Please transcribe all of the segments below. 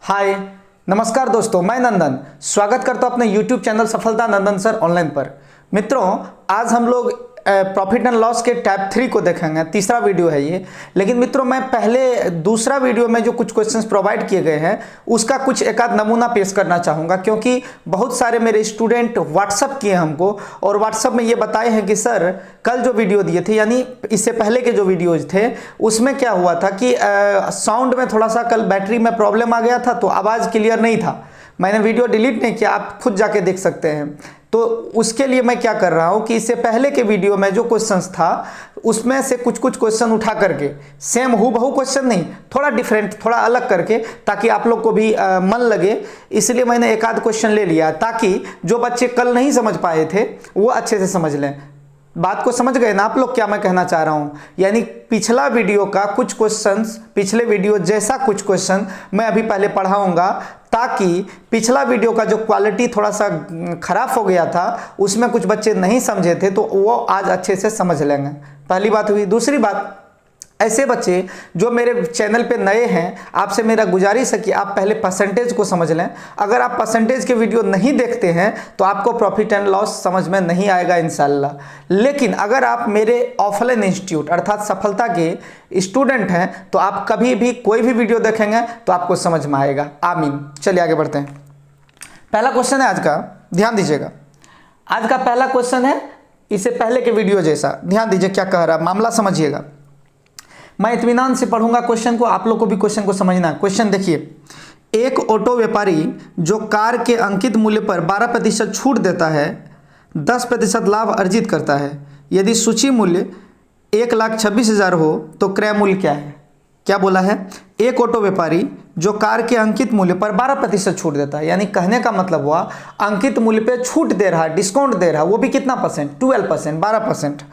हाय नमस्कार दोस्तों, मैं नंदन स्वागत करता हूं अपने YouTube चैनल सफलता नंदन सर ऑनलाइन पर। मित्रों, आज हम लोग प्रॉफिट एंड लॉस के टाइप 3 को देखेंगे। तीसरा वीडियो है ये। लेकिन मित्रों, मैं पहले दूसरा वीडियो में जो कुछ क्वेश्चंस प्रोवाइड किए गए हैं उसका कुछ एक आध नमूना पेश करना चाहूँगा, क्योंकि बहुत सारे मेरे स्टूडेंट व्हाट्सअप किए हमको और व्हाट्सअप में ये बताए हैं कि सर कल जो वीडियो दिए थे, यानी इससे पहले के जो वीडियोज थे, उसमें क्या हुआ था कि साउंड में थोड़ा सा कल बैटरी में प्रॉब्लम आ गया था तो आवाज़ क्लियर नहीं था। मैंने वीडियो डिलीट नहीं किया, आप खुद जाके देख सकते हैं। तो उसके लिए मैं क्या कर रहा हूं कि इससे पहले के वीडियो में जो क्वेश्चंस था उसमें से कुछ क्वेश्चन उठा करके, सेम हूबहू क्वेश्चन नहीं, थोड़ा डिफरेंट, थोड़ा अलग करके, ताकि आप लोग को भी मन लगे, इसलिए मैंने एक आध क्वेश्चन ले लिया ताकि जो बच्चे कल नहीं समझ पाए थे वो अच्छे से समझ लें। बात को समझ गए ना आप लोग, क्या मैं कहना चाह रहा हूं? यानी पिछला वीडियो का कुछ क्वेश्चंस, पिछले वीडियो जैसा कुछ क्वेश्चन मैं अभी पहले पढ़ाऊंगा, ताकि पिछला वीडियो का जो क्वालिटी थोड़ा सा खराब हो गया था, उसमें कुछ बच्चे नहीं समझे थे, तो वो आज अच्छे से समझ लेंगे। पहली बात हुई। दूसरी बात, ऐसे बच्चे जो मेरे चैनल पे नए हैं, आपसे मेरा गुजारिश है कि आप पहले परसेंटेज को समझ लें। अगर आप परसेंटेज के वीडियो नहीं देखते हैं तो आपको प्रॉफिट एंड लॉस समझ में नहीं आएगा इंशाल्लाह। लेकिन अगर आप मेरे ऑफलाइन इंस्टीट्यूट अर्थात सफलता के स्टूडेंट हैं तो आप कभी भी कोई भी वीडियो देखेंगे तो आपको समझ में आएगा। आमीन। चलिए आगे बढ़ते हैं। पहला क्वेश्चन है आज का, ध्यान दीजिएगा। आज का पहला क्वेश्चन है इससे पहले के वीडियो जैसा। ध्यान दीजिए क्या कह रहा है, मामला समझिएगा। मैं इत्मीनान से पढ़ूंगा क्वेश्चन को, आप लोग को भी क्वेश्चन को समझना है। क्वेश्चन देखिए, एक ऑटो व्यापारी जो कार के अंकित मूल्य पर 12% छूट देता है 10% लाभ अर्जित करता है। यदि सूची मूल्य 1,26,000 हो तो क्रय मूल्य क्या है? क्या बोला है? एक ऑटो व्यापारी जो कार के अंकित मूल्य पर 12% छूट देता है, यानी कहने का मतलब हुआ अंकित मूल्य पे छूट दे रहा है, डिस्काउंट दे रहा है, वो भी कितना परसेंट? 12%, 12%।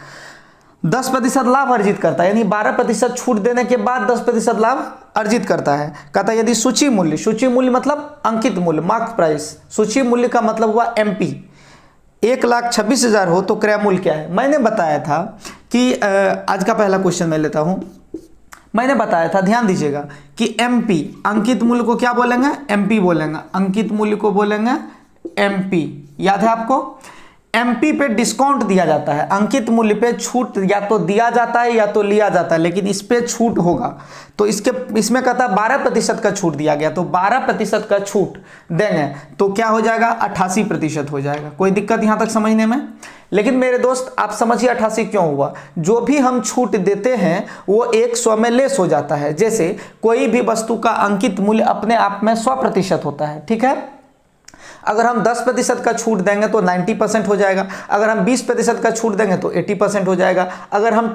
10% लाभ अर्जित करता है, यानी 12% छूट देने के बाद 10% लाभ अर्जित करता है। कहता है यदि सूची मूल्य मतलब अंकित मूल्य, मार्क प्राइस, सूची मूल्य का मतलब हुआ MP, 1,26,000 हो तो क्रय मूल्य क्या है? मैंने बताया था कि आज का पहला क्वेश्चन मैं लेता हूं। मैंने बताया था, ध्यान दीजिएगा, कि MP अंकित मूल्य को क्या बोलेंगे? MP बोलेंगे। अंकित मूल्य को बोलेंगे MP। याद है आपको? MP पे डिस्काउंट दिया जाता है, अंकित मूल्य पे छूट या तो दिया जाता है या तो लिया जाता है, लेकिन इस पे छूट होगा। तो इसमें कहता है 12% का छूट दिया गया, तो 12% का छूट देंगे तो क्या हो जाएगा? 88% हो जाएगा। कोई दिक्कत यहां तक समझने में? लेकिन मेरे दोस्त आप समझिए 88 क्यों हुआ? जो भी हम छूट देते हैं वो 100 में लेस हो जाता है। जैसे कोई भी वस्तु का अंकित मूल्य अपने आप में 100% होता है, ठीक है? अगर हम 10% का छूट देंगे तो 90% हो जाएगा। अगर हम 20% का छूट देंगे तो 80% हो जाएगा। अगर हम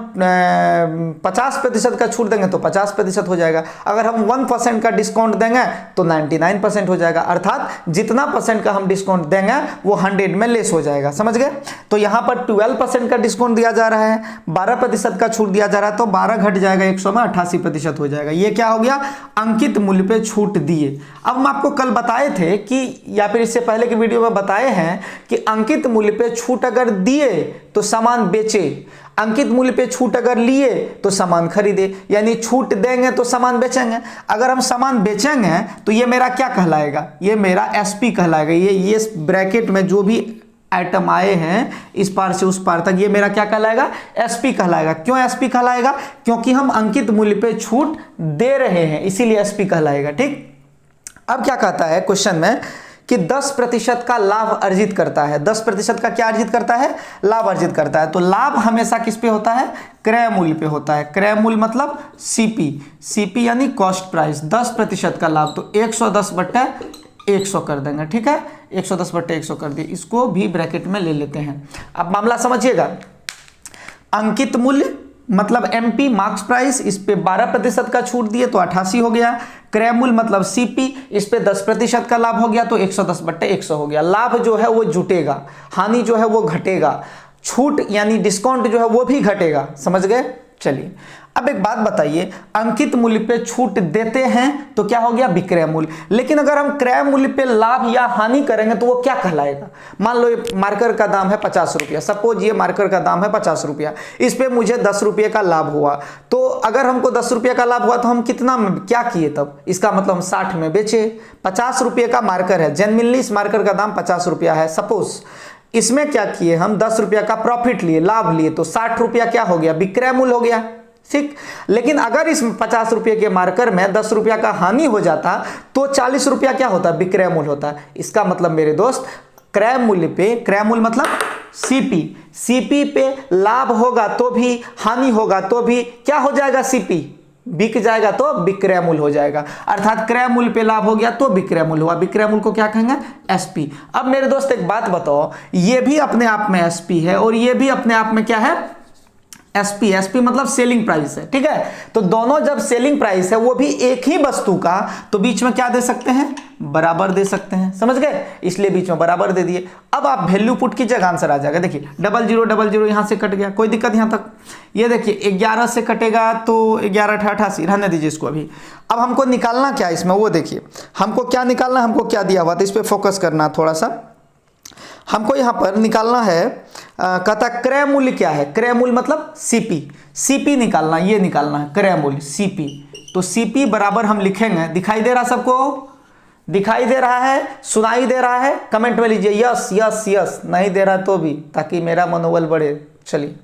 50% का छूट देंगे तो 50% हो जाएगा। अगर हम 1% का डिस्काउंट देंगे तो 99% हो जाएगा। अर्थात जितना परसेंट का हम डिस्काउंट देंगे वो 100 में लेस हो जाएगा। समझ गए? तो यहाँ पर 12% का डिस्काउंट दिया जा रहा है, 12% का छूट दिया जा रहा है, तो 12 घट जाएगा 100 में, 88% हो जाएगा। ये क्या हो गया? अंकित मूल्य पे छूट दिए। अब हम आपको कल बताए थे कि, या फिर इससे पहले के वीडियो में बताए हैं कि अंकित मूल्य पे छूट अगर दिए तो सामान बेचे, अंकित मूल्य पे छूट अगर लिए तो सामान खरीदे। यानी छूट देंगे तो सामान बेचेंगे। अगर हम सामान बेचेंगे तो ये मेरा क्या कहलाएगा? ये मेरा SP कहलाएगा। ये ब्रैकेट में जो भी आइटम आए हैं इस पार से उस पार तक, ये मेरा क्या कहलाएगा? SP कहलाएगा। क्यों SP कहलाएगा? क्योंकि हम अंकित मूल्य पे छूट दे रहे हैं, इसीलिए SP कहलाएगा। ठीक। अब क्या कहता है क्वेश्चन में कि 10% का लाभ अर्जित करता है। 10% का क्या अर्जित करता है? लाभ अर्जित करता है। तो लाभ हमेशा किस पे होता है? क्रय मूल्य पे होता है। क्रय मूल्य मतलब CP यानी कॉस्ट प्राइस। 10% का लाभ तो 110/100 कर देंगे, ठीक है? 110/100 कर दिए। इसको भी ब्रैकेट में ले लेते हैं। अब मामला समझिएगा। अंकित मूल्य मतलब MP, मार्क्स प्राइस, इस पे 12% का छूट दिए तो 88 हो गया। क्रय मूल्य मतलब CP, इस पे 10% का लाभ हो गया तो 110/100 हो गया। लाभ जो है वो जुटेगा, हानि जो है वो घटेगा, छूट यानी डिस्काउंट जो है वो भी घटेगा। समझ गए? चलिए अब एक बात बताइए, अंकित मूल्य पे छूट देते हैं तो क्या हो गया, विक्रय मूल्य। लेकिन अगर हम क्रय मूल्य पे लाभ या हानि करेंगे तो वो क्या कहलाएगा। मान लो ये मार्कर का दाम है 50 रुपया, सपोज ये मार्कर का दाम है 50 रुपया, इस पे मुझे 10 रुपये का लाभ हुआ। तो अगर हमको 10 रुपये का लाभ हुआ तो हम कितना में क्या किए, तब इसका मतलब हम 60 में बेचे। 50 रुपये का मार्कर है, जेन्युइनली इस मार्कर का दाम 50 रुपया है, सपोज इसमें क्या किए हम 10 रुपया का प्रॉफिट लिए, लाभ लिए, तो 60 रुपया क्या हो गया, विक्रय मूल्य हो गया, ठीक। लेकिन अगर इस 50 रुपये के मार्कर में 10 रुपया का हानि हो जाता तो 40 रुपया क्या होता, विक्रय मूल्य होता। इसका मतलब मेरे दोस्त क्रय मूल्य पे, क्रय मूल्य मतलब सीपी, सीपी पे लाभ होगा तो भी, हानि होगा तो भी क्या हो जाएगा, सीपी बिक जाएगा तो विक्रय मूल्य हो जाएगा। अर्थात क्रय मूल्य पे लाभ हो गया तो विक्रय मूल्य हुआ, विक्रय मूल्य को क्या कहेंगे, एसपी। अब मेरे दोस्त एक बात बताओ, ये भी अपने आप में एसपी है और ये भी अपने आप में क्या है, एसपी। एसपी मतलब सेलिंग प्राइस है, ठीक है। तो दोनों जब सेलिंग प्राइस है, वो भी एक ही वस्तु का, तो बीच में क्या दे सकते हैं, बराबर दे सकते हैं, समझ गए, इसलिए बीच में बराबर दे दिए। अब आप वैल्यू पुट कीजिएगा, आंसर आ जाएगा। देखिए 0000 यहां से कट गया, कोई दिक्कत यहां तक। ये देखिए 11 से कटेगा तो 11 88, रहने दीजिए इसको अभी। अब हमको निकालना क्या इसमें, वो देखिए हमको क्या निकालना, हमको क्या दिया हुआ था, इस पर फोकस करना थोड़ा सा। हमको यहाँ पर निकालना है, कहता क्रय मूल्य क्या है, क्रय मूल्य मतलब सीपी, सीपी निकालना, ये निकालना है क्रय मूल्य सीपी। तो सीपी बराबर हम लिखेंगे, दिखाई दे रहा सबको, दिखाई दे रहा है, सुनाई दे रहा है, कमेंट में लीजिए यस यस यस, नहीं दे रहा तो भी, ताकि मेरा मनोबल बढ़े। चलिए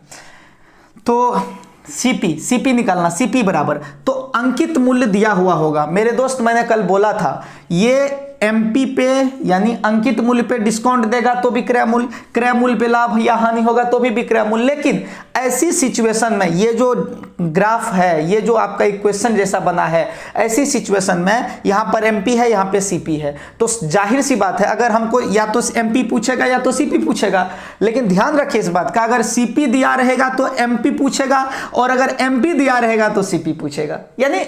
तो सीपी, सीपी निकालना, सीपी बराबर, तो अंकित मूल्य दिया हुआ होगा। मेरे दोस्त मैंने कल बोला था, ये एमपी पे यानी अंकित मूल्य पे डिस्काउंट देगा तो भी क्रय मूल्य, क्रय मूल्य पे लाभ या हानि होगा तो भी विक्रय मूल्य। लेकिन ऐसी सिचुएशन में, ये जो ग्राफ है, ये जो आपका इक्वेशन जैसा बना है, ऐसी सिचुएशन में यहाँ पर एमपी है, यहाँ पे सीपी है, तो जाहिर सी बात है अगर हमको या तो एमपी पूछेगा या तो सीपी पूछेगा। लेकिन ध्यान रखिए इस बात का, अगर सीपी दिया रहेगा तो एमपी पूछेगा, और अगर एमपी दिया रहेगा तो सीपी पूछेगा। यानी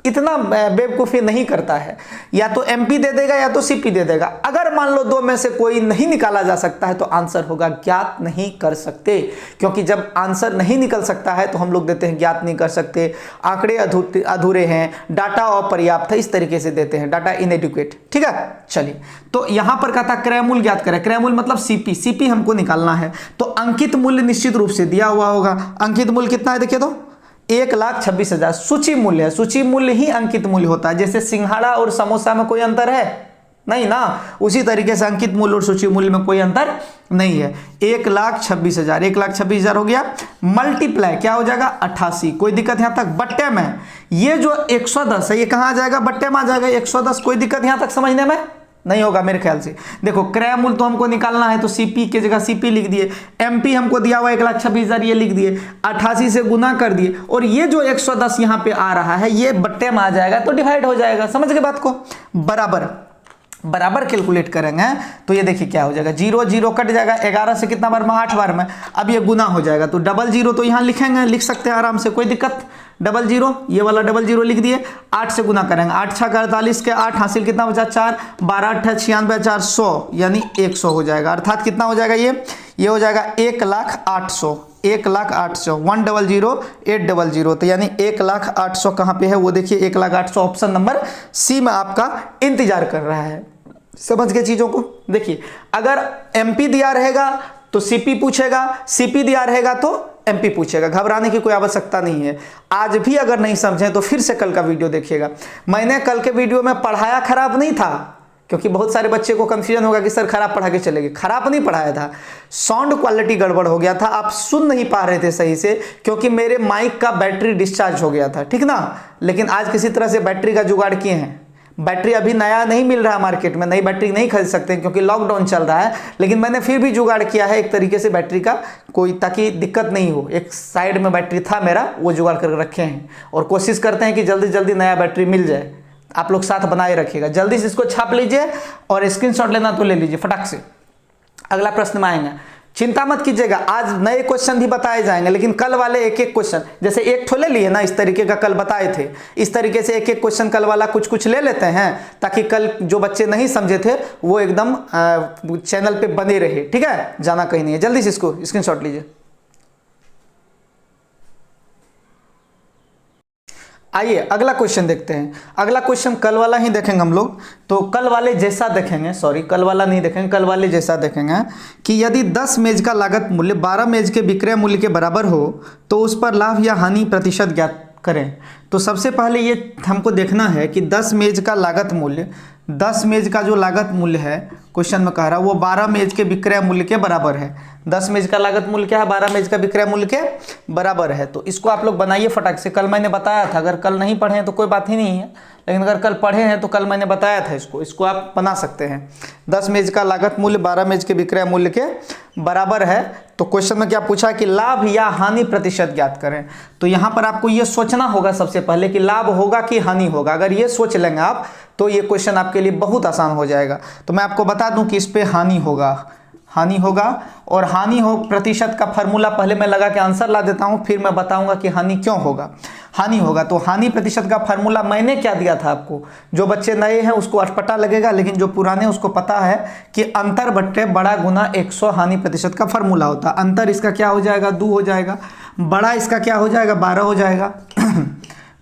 इतना बेवकूफ़ी नहीं करता है, या तो एमपी दे देगा या तो सीपी दे देगा। अगर मान लो दो में से कोई नहीं निकाला जा सकता है तो आंसर होगा ज्ञात नहीं कर सकते, क्योंकि जब आंसर नहीं निकल सकता है तो हम लोग देते हैं ज्ञात नहीं कर सकते, आंकड़े अधूरे हैं, डाटा अपर्याप्त है, इस तरीके से देते हैं, डाटा इनएडिक्वेट, ठीक है। चलिए तो यहां पर कहता क्रय मूल्य ज्ञात करें, क्रय मूल्य मतलब सीपी, सीपी हमको निकालना है। तो अंकित मूल्य निश्चित रूप से दिया हुआ होगा, अंकित मूल्य कितना है देखिए तो 1,26,000 सूची मूल्य है, सूची मूल्य ही अंकित मूल्य होता है। जैसे सिंघाड़ा और समोसा में कोई अंतर है नहीं ना, उसी तरीके से अंकित मूल्य और सूची मूल्य में कोई अंतर नहीं है। 1,26,000, 1,26,000 हो गया, मल्टीप्लाई क्या हो जाएगा 88, कोई दिक्कत यहां तक। बट्टे में ये जो 110 है, ये कहां आ जाएगा, बट्टे में आ जाएगा 110, कोई दिक्कत यहां तक समझने में नहीं होगा मेरे ख्याल से। देखो क्रय मूल्य तो हमको निकालना है, तो सीपी की जगह सीपी लिख दिए, एमपी हमको दिया हुआ 1,26,000 ये लिख दिए, 88 से गुना कर दिए, और ये जो 110 यहाँ पे आ रहा है ये बट्टे में आ जाएगा तो डिवाइड हो जाएगा। समझ गए बात को, बराबर बराबर कैलकुलेट करेंगे तो ये देखिए क्या हो जाएगा, 0 0 कट जाएगा, 11 से कितना बार में, 8 बार में। अब ये गुना हो जाएगा तो 00 तो यहाँ लिखेंगे, लिख सकते हैं आराम से, कोई दिक्कत। 00 ये वाला 00 लिख दिए, 8 से गुना करेंगे, 8 6 48 के 8 हासिल कितना बचा 4, 12 8 96 400 यानी 100 हो जाएगा। अर्थात कितना हो जाएगा ये हो जाएगा 1,08,000, 1,08,000, 100,800, तो यानी 1,08,000 कहाँ पे है वो देखिए, 1,08,000 ऑप्शन नंबर सी में आपका इंतजार कर रहा है। समझ गए चीजों को। देखिए अगर एमपी दिया रहेगा तो सीपी पूछेगा, सीपी दिया रहेगा तो एमपी पूछेगा, घबराने की कोई आवश्यकता नहीं है। आज भी अगर नहीं समझे तो फिर से कल का वीडियो देखिएगा। मैंने कल के वीडियो में पढ़ाया खराब नहीं था, क्योंकि बहुत सारे बच्चे को कंफ्यूजन होगा कि सर खराब पढ़ा के चले गए। खराब नहीं पढ़ाया था, साउंड क्वालिटी गड़बड़ हो गया था, आप सुन नहीं पा रहे थे सही से, क्योंकि मेरे माइक का बैटरी डिस्चार्ज हो गया था, ठीक ना। लेकिन आज किसी तरह से बैटरी का जुगाड़ किए हैं। बैटरी अभी नया नहीं मिल रहा है मार्केट में, नई बैटरी नहीं खरीद सकते क्योंकि लॉकडाउन चल रहा है, लेकिन मैंने फिर भी जुगाड़ किया है एक तरीके से बैटरी का, कोई ताकि दिक्कत नहीं हो। एक साइड में बैटरी था मेरा, वो जुगाड़ करके रखे हैं, और कोशिश करते हैं कि जल्दी जल्दी नया बैटरी मिल जाए। आप लोग साथ बनाए रखिएगा, जल्दी से इसको छाप लीजिए और स्क्रीनशॉट लेना तो ले लीजिए फटाक से। अगला प्रश्न में आएंगे, चिंता मत कीजिएगा, आज नए क्वेश्चन भी बताए जाएंगे, लेकिन कल वाले एक एक क्वेश्चन, जैसे एक ठो ले लिए ना, इस तरीके का कल बताए थे, इस तरीके से एक एक क्वेश्चन कल वाला कुछ कुछ ले लेते हैं, ताकि कल जो बच्चे नहीं समझे थे वो एकदम चैनल पे बने रहे, ठीक है, जाना कहीं नहीं है। जल्दी से इसको स्क्रीनशॉट लीजिए। आइए अगला क्वेश्चन देखते हैं। अगला क्वेश्चन कल वाला ही देखेंगे हम लोग, तो कल वाले जैसा देखेंगे, सॉरी कल वाला नहीं देखेंगे, कल वाले जैसा देखेंगे कि यदि 10 मेज का लागत मूल्य 12 मेज के विक्रय मूल्य के बराबर हो तो उस पर लाभ या हानि प्रतिशत ज्ञात करें। तो सबसे पहले ये हमको देखना है कि 10 मेज का लागत मूल्य, 10 मेज का जो लागत मूल्य है क्वेश्चन में कह रहा है वो 12 मेज के विक्रय मूल्य के बराबर है। 10 मेज का लागत मूल्य क्या है, 12 मेज का विक्रय मूल्य के बराबर है। तो इसको आप लोग बनाइए फटाक से, कल मैंने बताया था, अगर कल नहीं पढ़े हैं तो कोई बात ही नहीं है, लेकिन अगर कल पढ़े हैं तो कल मैंने बताया था इसको आप बना सकते हैं। 10 मेज का लागत मूल्य 12 मेज के विक्रय मूल्य के बराबर है। तो क्वेश्चन में क्या पूछा कि लाभ या हानि प्रतिशत ज्ञात करें। तो यहाँ पर आपको ये सोचना होगा सबसे पहले कि लाभ होगा कि हानि होगा। अगर ये सोच लेंगे आप तो ये क्वेश्चन आपके लिए बहुत आसान हो जाएगा। तो मैं आपको बता दूं कि इस पे हानि होगा, हानि होगा। और हानि हो प्रतिशत का फार्मूला पहले मैं लगा के आंसर ला देता हूं, फिर मैं बताऊंगा कि हानि क्यों होगा। हानि होगा तो हानि प्रतिशत का फार्मूला मैंने क्या दिया था आपको, जो बच्चे नए हैं उसको अटपटा लगेगा, लेकिन जो पुराने उसको पता है कि अंतर बट्टे बड़ा गुना 100 हानि प्रतिशत का फार्मूला होता है। अंतर इसका क्या हो जाएगा, 2 हो जाएगा, बड़ा इसका क्या हो जाएगा, 12 हो जाएगा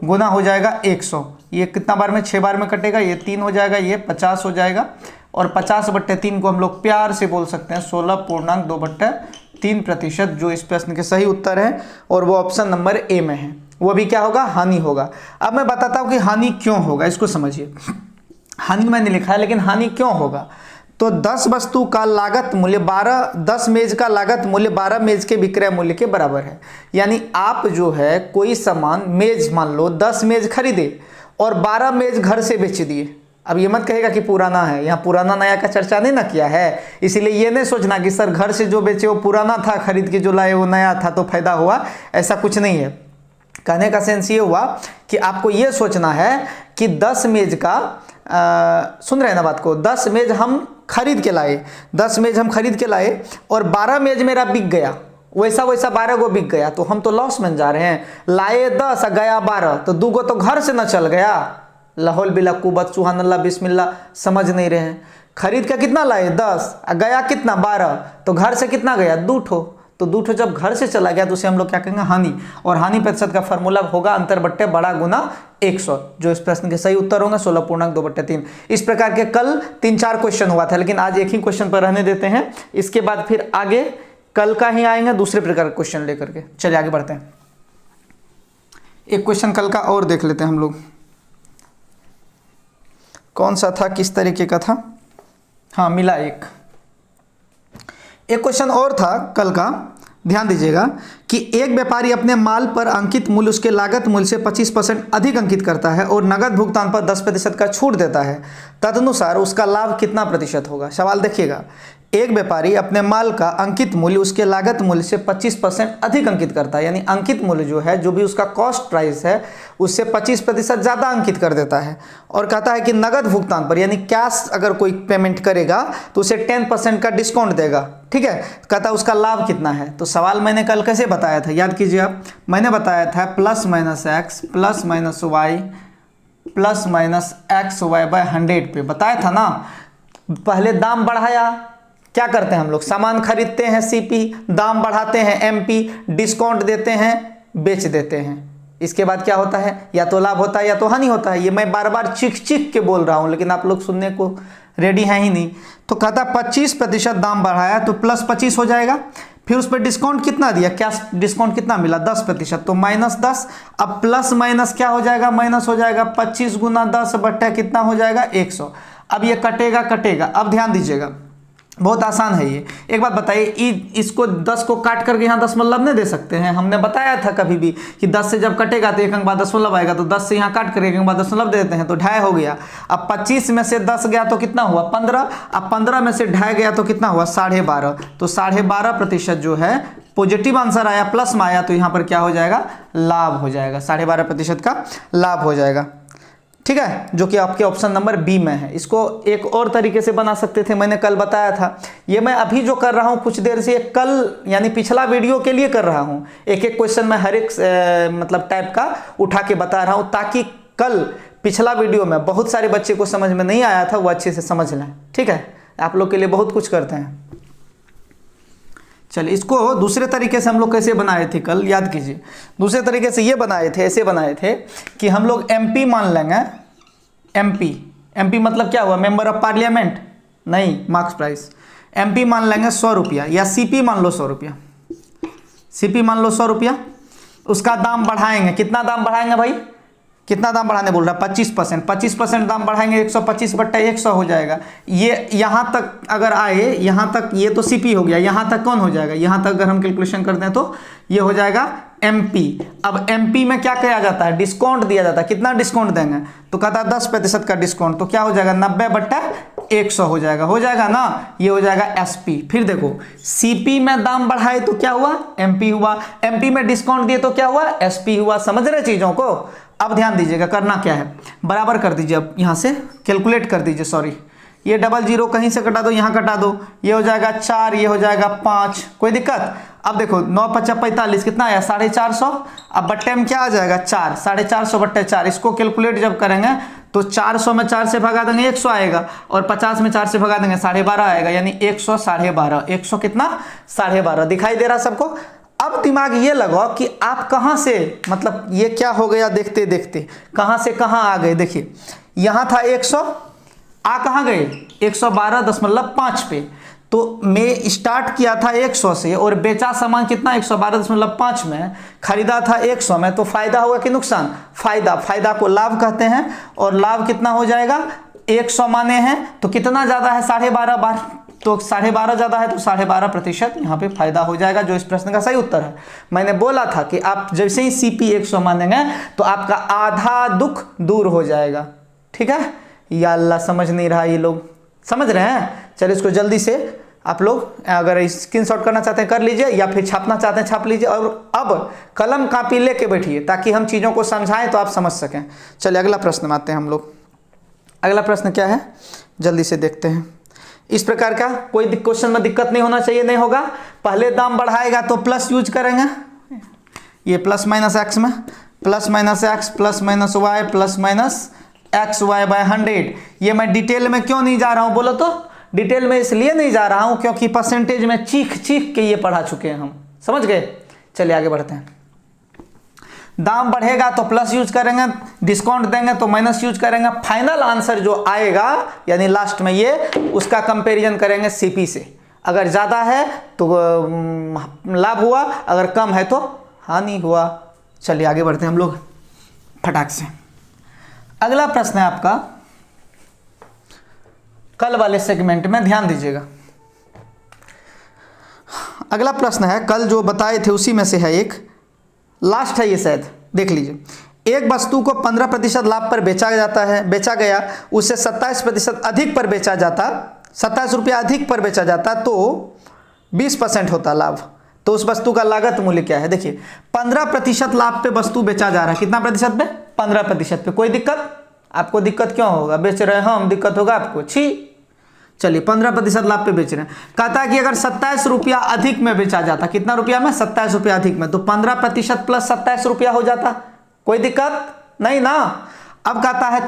गुना हो जाएगा 100। ये कितना बार में, 6 बार में कटेगा, ये 3 हो जाएगा, ये 50 हो जाएगा। और 50/3 को हम लोग प्यार से बोल सकते हैं 16.2/3%, जो इस प्रश्न के सही उत्तर है और वो ऑप्शन नंबर ए में है। वो भी क्या होगा, हानि होगा। अब मैं बताता हूँ कि हानि क्यों होगा, इसको समझिए। हानि मैंने लिखा है, लेकिन हानि क्यों होगा। तो 10 वस्तु का लागत मूल्य 10 मेज का लागत मूल्य 12 मेज के विक्रय मूल्य के बराबर है। यानी आप जो है कोई सामान, मेज मान लो 10 मेज खरीदे और 12 मेज घर से बेच दिए। अब ये मत कहेगा कि पुराना है, यहाँ पुराना नया का चर्चा नहीं ना किया है, इसीलिए ये नहीं सोचना कि सर घर से जो बेचे वो पुराना था, खरीद के जो लाए वो नया था तो फायदा हुआ, ऐसा कुछ नहीं है। कहने का सेंस ये हुआ कि आपको ये सोचना है कि 10 मेज का सुन रहे हैं ना बात को, 10 मेज हम खरीद के लाए, 10 मेज हम खरीद के लाए और 12 मेज मेरा बिक गया, वैसा 12 गो बिक गया, तो हम तो लॉस में जा रहे हैं। लाए 10 गया 12, तो 2 गो तो घर से न चल गया। लाहौल बिला कुबत सुहान अल्लाह बिस्मिल्लाह, समझ नहीं रहे हैं। खरीद का कितना लाए 10, गया कितना 12, तो घर से कितना गया 2 ठो, तो 2 ठो जब घर से चला गया तो उसे हम लोग क्या कहेंगे, हानि। और हानि प्रतिशत का फार्मूला होगा अंतर बट्टे बड़ा गुना 100, जो इस प्रश्न के सही उत्तर होंगे 16.2/3। इस प्रकार के कल 3-4 क्वेश्चन हुआ था, लेकिन आज एक ही क्वेश्चन पर रहने देते हैं। इसके बाद फिर आगे कल का ही आएंगे दूसरे प्रकार के क्वेश्चन लेकर के। चलिए आगे बढ़ते हैं। एक क्वेश्चन कल का और देख लेते हैं हम लोग, कौन सा था, किस तरीके का था। हाँ मिला एक क्वेश्चन और था कल का, ध्यान दीजिएगा कि एक व्यापारी अपने माल पर अंकित मूल्य उसके लागत मूल्य से 25% अधिक अंकित करता है और नगद भुगतान पर 10% का छूट देता है, तदनुसार उसका लाभ कितना प्रतिशत होगा। सवाल देखिएगा, एक व्यापारी अपने माल का अंकित मूल्य उसके लागत मूल्य से 25% अधिक अंकित करता है, यानी अंकित मूल्य जो है, जो भी उसका कॉस्ट प्राइस है उससे 25% ज़्यादा अंकित कर देता है। और कहता है कि नगद भुगतान पर, यानी कैश अगर कोई पेमेंट करेगा तो उसे 10% का डिस्काउंट देगा। ठीक है, कहता है उसका लाभ कितना है। तो सवाल मैंने कल कैसे बताया था, याद कीजिए आप, मैंने बताया था +-x +-y +-xy/100 पे बताया था ना। पहले दाम बढ़ाया, क्या करते हैं हम लोग, सामान खरीदते हैं CP, दाम बढ़ाते हैं MP, डिस्काउंट देते हैं, बेच देते हैं। इसके बाद क्या होता है, या तो लाभ होता है या तो हानि होता है। ये मैं बार बार चीख के बोल रहा हूं, लेकिन आप लोग सुनने को रेडी हैं ही नहीं। तो कहता 25% दाम बढ़ाया तो +25 हो जाएगा, फिर उस पर डिस्काउंट कितना दिया, क्या डिस्काउंट कितना मिला 10%, तो -10। अब प्लस माइनस क्या हो जाएगा, माइनस हो जाएगा। 25 गुना 10 बट्टा कितना हो जाएगा 100। अब ये कटेगा। अब ध्यान दीजिएगा, बहुत आसान है ये। एक बात बताइए, इसको 10 को काट करके यहाँ दशमलव नहीं दे सकते हैं। हमने बताया था कभी भी कि 10 से जब कटेगा तो एक अंक बाद दशमलव आएगा, तो 10 से यहाँ काट कर एक अंक बाद दशमलव दे देते हैं, तो 2.5 हो गया। अब 25 में से 10 गया तो कितना हुआ 15। अब 15 में से 2.5 गया तो कितना हुआ 12.5। तो 12.5% जो है पॉजिटिव आंसर आया, प्लस में आया, तो यहाँ पर क्या हो जाएगा, लाभ हो जाएगा, 12.5% का लाभ हो जाएगा। ठीक है, जो कि आपके ऑप्शन नंबर बी में है। इसको एक और तरीके से बना सकते थे, मैंने कल बताया था। ये मैं अभी जो कर रहा हूँ कुछ देर से, कल यानी पिछला वीडियो के लिए कर रहा हूँ। एक क्वेश्चन मैं हर एक मतलब टाइप का उठा के बता रहा हूँ, ताकि कल पिछला वीडियो में बहुत सारे बच्चे को समझ में नहीं आया था वो अच्छे से समझ लें। ठीक है, आप लोग के लिए बहुत कुछ करते हैं। चलिए इसको दूसरे तरीके से हम लोग कैसे बनाए थे कल, याद कीजिए। दूसरे तरीके से ये बनाए थे, ऐसे बनाए थे कि हम लोग एमपी मान लेंगे। एमपी, एमपी मतलब क्या हुआ, मेंबर ऑफ पार्लियामेंट, नहीं मार्क्स प्राइस। एमपी मान लेंगे 100 रुपया, या सीपी मान लो 100 रुपया, सीपी मान लो 100 रुपया। उसका दाम बढ़ाएंगे, कितना दाम बढ़ाएंगे भाई, कितना दाम बढ़ाने बोल रहा है, 25%। 25% दाम बढ़ाएंगे, 125/100 हो जाएगा। ये यहाँ तक अगर आए, यहाँ तक, ये तो सीपी हो गया, यहाँ तक कौन हो जाएगा, यहाँ तक अगर हम कैलकुलेशन करते हैं तो ये हो जाएगा एमपी। अब एमपी में क्या किया जाता है, डिस्काउंट दिया जाता है। कितना डिस्काउंट देंगे, तो कहता है 10% का डिस्काउंट, तो क्या हो जाएगा 90/100 हो जाएगा, हो जाएगा ना, ये हो जाएगा एसपी। फिर देखो सीपी में दाम बढ़ाए तो क्या हुआ, एमपी हुआ, एमपी में डिस्काउंट दिए तो क्या हुआ, एसपी हुआ। समझ रहे चीजों को। अब ध्यान दीजिएगा, करना क्या है, बराबर कर दीजिए। अब यहाँ से कैलकुलेट कर दीजिए, सॉरी ये 00 कहीं से कटा दो, यहाँ कटा दो, ये हो जाएगा 4, ये हो जाएगा 5, कोई दिक्कत। अब देखो 9×5=45, कितना आया 450। अब बट्टे में क्या आ जाएगा 4, 450/4। इसको कैलकुलेट जब करेंगे तो 400 में 4 से भगा देंगे 100 आएगा, और 50 में 4 से भगा देंगे 12.5 आएगा, यानी 100 12.5, 100 कितना 12.5। दिखाई दे रहा सबको। अब दिमाग ये लगाओ कि आप कहाँ से, मतलब ये क्या हो गया, देखते देखते कहाँ से कहाँ आ गए। देखिए यहाँ था 100, आ कहाँ गए 112.5 पे। तो मैं स्टार्ट किया था 100 से और बेचा सामान कितना 112.5 में, खरीदा था 100 में, तो फायदा होगा कि नुकसान, फायदा। फायदा को लाभ कहते हैं, और लाभ कितना हो जाएगा 100 माने हैं, तो कितना ज्यादा है 12.5 बार, तो 12.5 ज्यादा है, तो 12.5% यहाँ पे फायदा हो जाएगा, जो इस प्रश्न का सही उत्तर है। मैंने बोला था कि आप जैसे ही सीपी 100 मानेंगे तो आपका आधा दुख दूर हो जाएगा। ठीक है, या अल्लाह समझ नहीं रहा, ये लोग समझ रहे हैं। चलिए इसको जल्दी से आप लोग अगर स्क्रीनशॉट करना चाहते हैं कर लीजिए, या फिर छापना चाहते हैं छाप लीजिए, और अब कलम कापी लेके बैठिए ताकि हम चीज़ों को समझाएं तो आप समझ सकें। चलिए अगला प्रश्न में आते हैं हम लोग। अगला प्रश्न क्या है, जल्दी से देखते हैं। इस प्रकार का कोई क्वेश्चन में दिक्कत नहीं होना चाहिए, नहीं होगा। पहले दाम बढ़ाएगा तो प्लस यूज करेंगे, ये +-x में +-x +-y +-xy/100। ये मैं डिटेल में क्यों नहीं जा रहा हूं, बोलो तो। डिटेल में इसलिए नहीं जा रहा हूं क्योंकि परसेंटेज में चीख चीख के ये पढ़ा चुके हैं हम, समझ गए। चलिए आगे बढ़ते हैं। दाम बढ़ेगा तो प्लस यूज करेंगे, डिस्काउंट देंगे तो माइनस यूज करेंगे। फाइनल आंसर जो आएगा यानी लास्ट में ये, उसका कंपैरिजन करेंगे सीपी से। अगर ज़्यादा है तो लाभ हुआ, अगर कम है तो हानि हुआ। चलिए आगे बढ़ते हैं हम लोग फटाक से। अगला प्रश्न है आपका कल वाले सेगमेंट में, ध्यान दीजिएगा। अगला प्रश्न है कल जो बताए थे उसी में से है, एक लास्ट है ये, शायद देख लीजिए। एक वस्तु को 15% लाभ पर बेचा गया, उसे 27% अधिक पर बेचा जाता, 27 रुपया अधिक पर बेचा जाता तो 20% होता लाभ। तो उस वस्तु का लागत मूल्य क्या है। देखिए 15% लाभ पे वस्तु बेचा जा रहा है, कितना प्रतिशत पे, 15% पे। कोई दिक्कत, आपको दिक्कत क्यों होगा, बेच रहे हैं हम, दिक्कत होगा आपको, छी। चलिए 15% लाभ पे बेच रहे हैं। कहता है कि अगर 27 रुपया अधिक में बेचा जाता, कितना रुपया में, 27 रुपया अधिक में, तो 15% प्लस 27 रुपया हो जाता। कोई दिक्कत नहीं ना। अब कहता है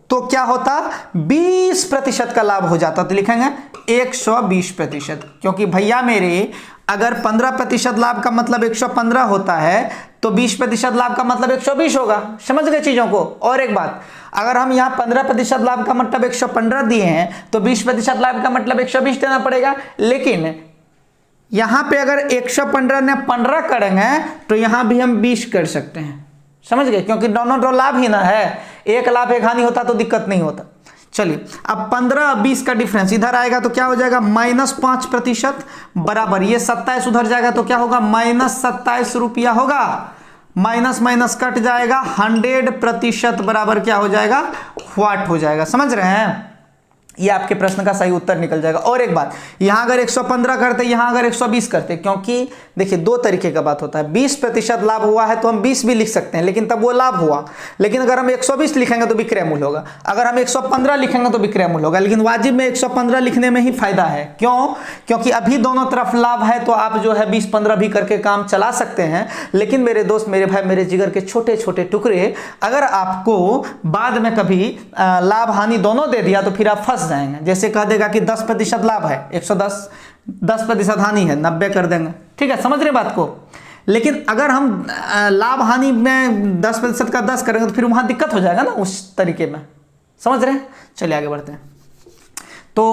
तो क्या होता, 20% का लाभ हो जाता, तो लिखेंगे 120%। क्योंकि भैया मेरे अगर 15% लाभ का मतलब 115 होता है तो 20% लाभ का मतलब 120 होगा। समझ गए चीजों को। और एक बात, अगर हम यहाँ 15% लाभ का मतलब 115 दिए हैं तो 20% लाभ का मतलब 120 देना पड़ेगा। लेकिन यहाँ पे अगर 115 ने 15 करेंगे तो यहाँ भी हम 20 कर सकते हैं। समझ गए, क्योंकि दोनों तो लाभ ही ना है, एक लाभ एक हानि होता तो दिक्कत नहीं होता। चलिए अब 15 और 20 का डिफरेंस इधर आएगा तो क्या हो जाएगा, -5% बराबर, ये 27 उधर जाएगा तो क्या होगा, -27 रुपया होगा। माइनस माइनस कट जाएगा, 100% बराबर क्या हो जाएगा, व्हाट हो जाएगा। समझ रहे हैं, ये आपके प्रश्न का सही उत्तर निकल जाएगा। और एक बात, यहां अगर 115 करते, यहां अगर 120 करते, क्योंकि देखिए दो तरीके का बात होता है। 20% लाभ हुआ है तो हम 20 भी लिख सकते हैं, लेकिन तब वो लाभ हुआ। लेकिन अगर हम 120 लिखेंगे तो विक्रय मूल्य होगा, अगर हम 115 लिखेंगे तो विक्रय मूल्य होगा। लेकिन वाजिब में 115 लिखने में ही फायदा है। क्यों, क्योंकि अभी दोनों तरफ लाभ है तो आप जो है 20-15 भी करके काम चला सकते हैं। लेकिन मेरे दोस्त, मेरे भाई, मेरे जिगर के छोटे छोटे टुकड़े, अगर आपको बाद में कभी लाभ हानि दोनों दे दिया तो फिर आप फंस जाएंगे। जैसे कह देगा कि 10% लाभ है 110, 10% हानि है 90 कर देंगे। ठीक है, समझ रहे बात को। लेकिन अगर हम लाभ हानि में 10% का 10 करेंगे तो फिर वहां दिक्कत हो जाएगा ना उस तरीके में, समझ रहे हैं। चलिए आगे बढ़ते हैं। तो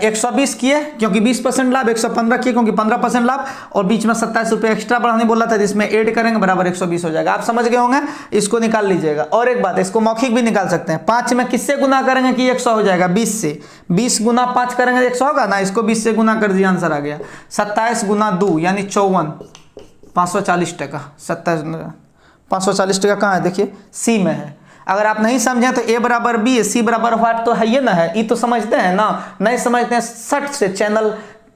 120 किए क्योंकि 20% लाभ, 115 किए क्योंकि 15% लाभ, और बीच में 27 रुपये एक्स्ट्रा बढ़ाने बोला था जिसमें ऐड करेंगे बराबर 120 हो जाएगा। आप समझ गए होंगे, इसको निकाल लीजिएगा। और एक बात, इसको मौखिक भी निकाल सकते हैं। 5 में किससे गुना करेंगे कि 100 हो जाएगा? 20 से। 20 गुना 5 करेंगे 100 होगा ना, इसको 20 से गुना कर दिया, आंसर आ गया। 27 गुना 2 यानी 54, 540 टका। 27 540 टका कहाँ है? देखिए सी में है। अगर आप नहीं समझें तो ए बराबर बी, सी बराबर व्हाट तो है ये ना है, ये तो समझते हैं ना। नहीं समझते हैं सट से चैनल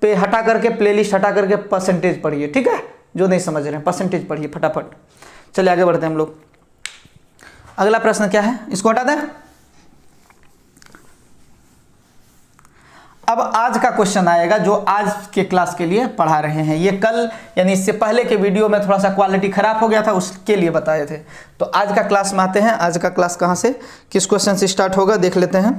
पे हटा करके, प्लेलिस्ट हटा करके परसेंटेज पढ़िए। ठीक है, जो नहीं समझ रहे हैं परसेंटेज पढ़िए फटाफट। चलिए आगे बढ़ते हैं हम लोग। अगला प्रश्न क्या है, इसको हटा दें। अब आज का क्वेश्चन आएगा जो आज के क्लास के लिए पढ़ा रहे हैं। ये कल यानी इससे पहले के वीडियो में थोड़ा सा क्वालिटी खराब हो गया था, उसके लिए बताए थे। तो आज का क्लास में आते हैं। आज का क्लास कहाँ से, किस क्वेश्चन से स्टार्ट होगा देख लेते हैं।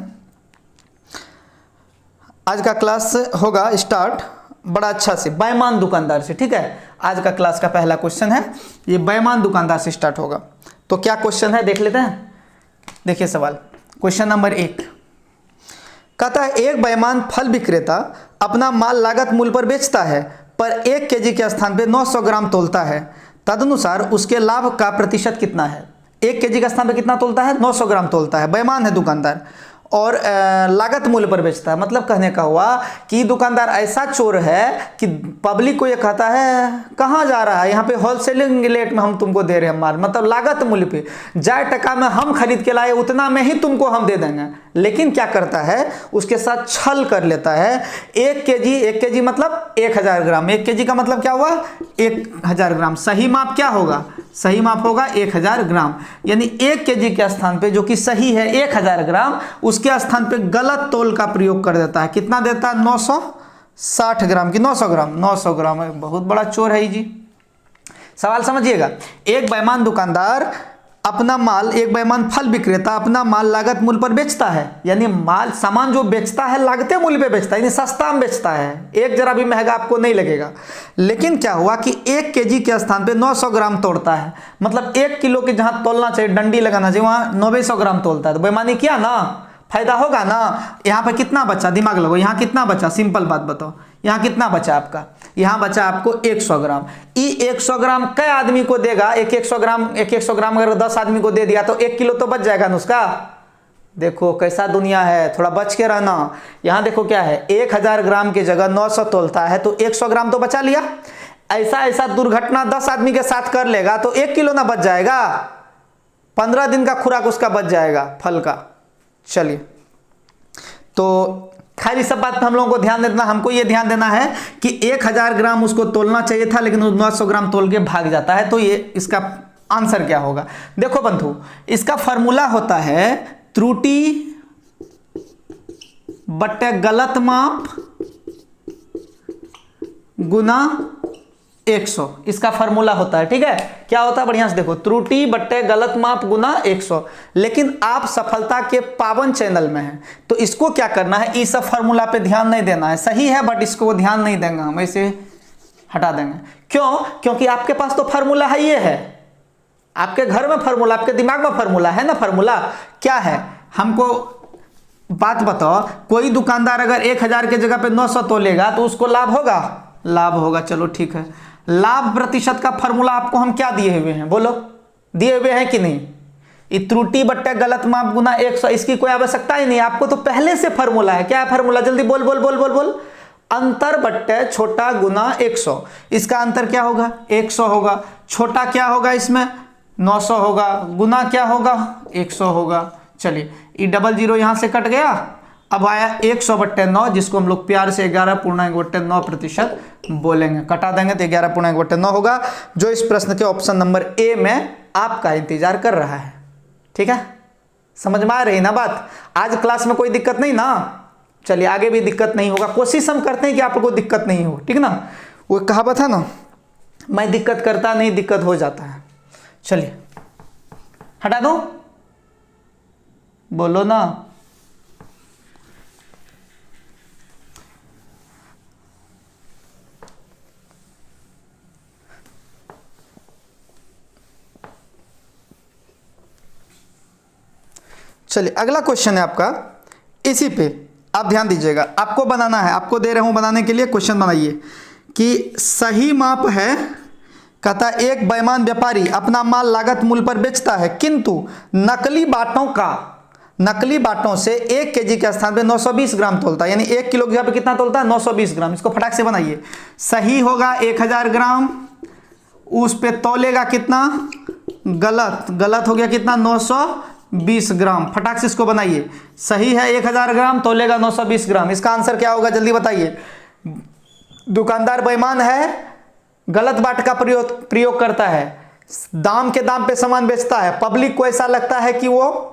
आज का क्लास होगा स्टार्ट बड़ा अच्छा से, बेईमान दुकानदार से। ठीक है, आज का क्लास का पहला क्वेश्चन है, ये बेईमान दुकानदार से स्टार्ट होगा। तो क्या क्वेश्चन है देख लेते हैं। देखिए सवाल, क्वेश्चन नंबर 1 कहता है एक बेईमान फल विक्रेता अपना माल लागत मूल्य पर बेचता है पर 1 केजी के स्थान पे 900 ग्राम तोलता है। तदनुसार उसके लाभ का प्रतिशत कितना है? 1 केजी के स्थान पे कितना तोलता है? 900 ग्राम तोलता है। बेईमान है दुकानदार और लागत मूल्य पर बेचता है। मतलब कहने का हुआ कि दुकानदार ऐसा चोर है कि पब्लिक को ये कहता है कहाँ जा रहा है, यहाँ पे होलसेलिंग रेट में हम तुमको दे रहे हैं माल, मतलब लागत मूल्य पे, जाए टका में हम खरीद के लाए उतना में ही तुमको हम दे देंगे। लेकिन क्या करता है, उसके साथ छल कर लेता है। 1 केजी मतलब 1000 ग्राम। 1 केजी का मतलब क्या हुआ? 1000 ग्राम। सही माप क्या होगा? सही माप होगा 1000 ग्राम। यानी 1 केजी के स्थान पे जो कि सही है 1000 ग्राम, उसके स्थान पे गलत तोल का प्रयोग कर देता है। कितना देता है? 960 ग्राम की 900 ग्राम। 900 ग्राम है, बहुत बड़ा चोर है जी। सवाल समझिएगा, एक बेईमान दुकानदार अपना माल, एक बेईमान फल विक्रेता अपना माल लागत मूल्य पर बेचता है, यानी माल सामान जो बेचता है लागते मूल्य पे बेचता है, यानी सस्ता में बेचता है, एक जरा भी महंगा आपको नहीं लगेगा। लेकिन क्या हुआ कि 1 केजी के स्थान पे 900 ग्राम तोड़ता है, मतलब 1 किलो के जहां तोलना चाहिए, डंडी लगाना चाहिए, वहां 900 ग्राम तोलता है। तो बेईमानी किया ना, फायदा होगा ना। यहाँ पे कितना बचा, दिमाग लगाओ, यहाँ कितना बचा, सिंपल बात बताओ, यहाँ कितना बचा आपका? यहाँ बचा आपको 100 ग्राम। ये 100 ग्राम कै आदमी को देगा? 100 ग्राम अगर 10 आदमी को दे दिया तो 1 किलो तो बच जाएगा ना उसका। देखो कैसा दुनिया है, थोड़ा बच के रहना। यहाँ देखो क्या है, 1000 ग्राम की जगह 900 तोलता है तो 100 ग्राम तो बचा लिया। ऐसा दुर्घटना 10 आदमी के साथ कर लेगा तो 1 किलो ना बच जाएगा, 15 दिन का खुराक उसका बच जाएगा फल का। चलिए, तो खैर इस सब बात पे हम लोगों को ध्यान देना, हमको ये ध्यान देना है कि 1000 ग्राम उसको तोलना चाहिए था लेकिन 900 ग्राम तोल के भाग जाता है। तो ये इसका आंसर क्या होगा? देखो बंधु, इसका फॉर्मूला होता है त्रुटि बट्टे गलत माप गुना 100, इसका फॉर्मूला होता है। ठीक है, क्या होता है बढ़िया से देखो, त्रुटि बट्टे गलत माप गुना 100। लेकिन आप सफलता के पावन चैनल में हैं तो इसको क्या करना है, इस सब फॉर्मूला पे ध्यान नहीं देना है। सही है बट इसको ध्यान नहीं देंगे, हम ऐसे हटा देंगे। क्यों? क्योंकि आपके पास तो फॉर्मूला है, ये है आपके घर में फॉर्मूला, आपके दिमाग में फॉर्मूला है ना। फॉर्मूला क्या है, हमको बात बताओ, कोई दुकानदार अगर 1000 की जगह पे 900 तोलेगा तो उसको लाभ होगा? लाभ होगा। चलो ठीक है, लाभ प्रतिशत का फॉर्मूला आपको हम क्या दिए हुए हैं, बोलो दिए हुए हैं कि नहीं? ये त्रुटि बट्टे गलत माप गुना 100, इसकी कोई आवश्यकता ही नहीं, आपको तो पहले से फॉर्मूला है। क्या है फॉर्मूला? जल्दी बोल बोल बोल बोल बोल। अंतर बट्टे छोटा गुना 100। इसका अंतर क्या होगा? 100 होगा। छोटा क्या होगा इसमें? 900 होगा। गुना क्या होगा? 100 होगा। चलिए, ये 00 यहां से कट गया, अब आया 100/9, जिसको हम लोग प्यार से 11.9% बोलेंगे। कटा देंगे तो 11.9 होगा, जो इस प्रश्न के ऑप्शन नंबर ए में आपका इंतजार कर रहा है। ठीक है, समझ में आ रही ना बात? आज क्लास में कोई दिक्कत नहीं ना? चलिए, आगे भी दिक्कत नहीं होगा, कोशिश हम करते हैं कि आप लोगों को दिक्कत नहीं हो। ठीक ना, वो कहावत है ना, मैं दिक्कत करता नहीं दिक्कत हो जाता है। चलिए हटा दो, बोलो ना। चलिए अगला क्वेश्चन है आपका, इसी पे आप ध्यान दीजिएगा, आपको बनाना है, आपको दे रहा हूं बनाने के लिए। क्वेश्चन बनाइए कि सही माप है, कहता है एक बेईमान व्यापारी अपना माल लागत मूल्य पर बेचता है, किंतु नकली बाटों से 1 केजी के स्थान पे 920 ग्राम तोलता है, यानी 1 किलो की जगह पे कितना तोलता है, 920 ग्राम। इसको फटाक से बनाइए। सही होगा 1000 ग्राम, उस पे तोलेगा कितना, गलत हो गया कितना, 920 ग्राम। फटाक से इसको बनाइए। सही है 1000 ग्राम, तोलेगा 920 ग्राम। इसका आंसर क्या होगा, जल्दी बताइए। दुकानदार बेईमान है, गलत बाट का प्रयोग करता है, दाम के दाम पे सामान बेचता है, पब्लिक को ऐसा लगता है कि वो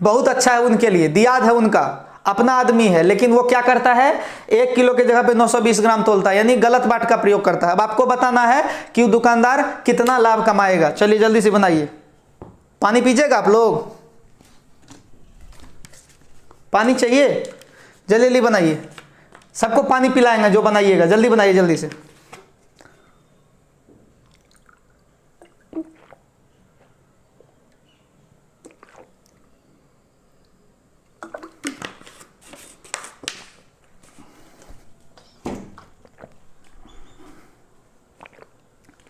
बहुत अच्छा है, उनके लिए दियाद है, उनका अपना आदमी है, लेकिन वो क्या करता है, 1 किलो के जगह पे 920 ग्राम तोलता है, यानी गलत बाट का प्रयोग करता है। अब आपको बताना है कि दुकानदार कितना लाभ कमाएगा। चलिए जल्दी से बनाइए। पानी पीजिएगा आप लोग, पानी चाहिए, जल्दी जल्दी बनाइए। सबको पानी पिलाएंगे जो बनाइएगा, जल्दी बनाइए जल्दी से।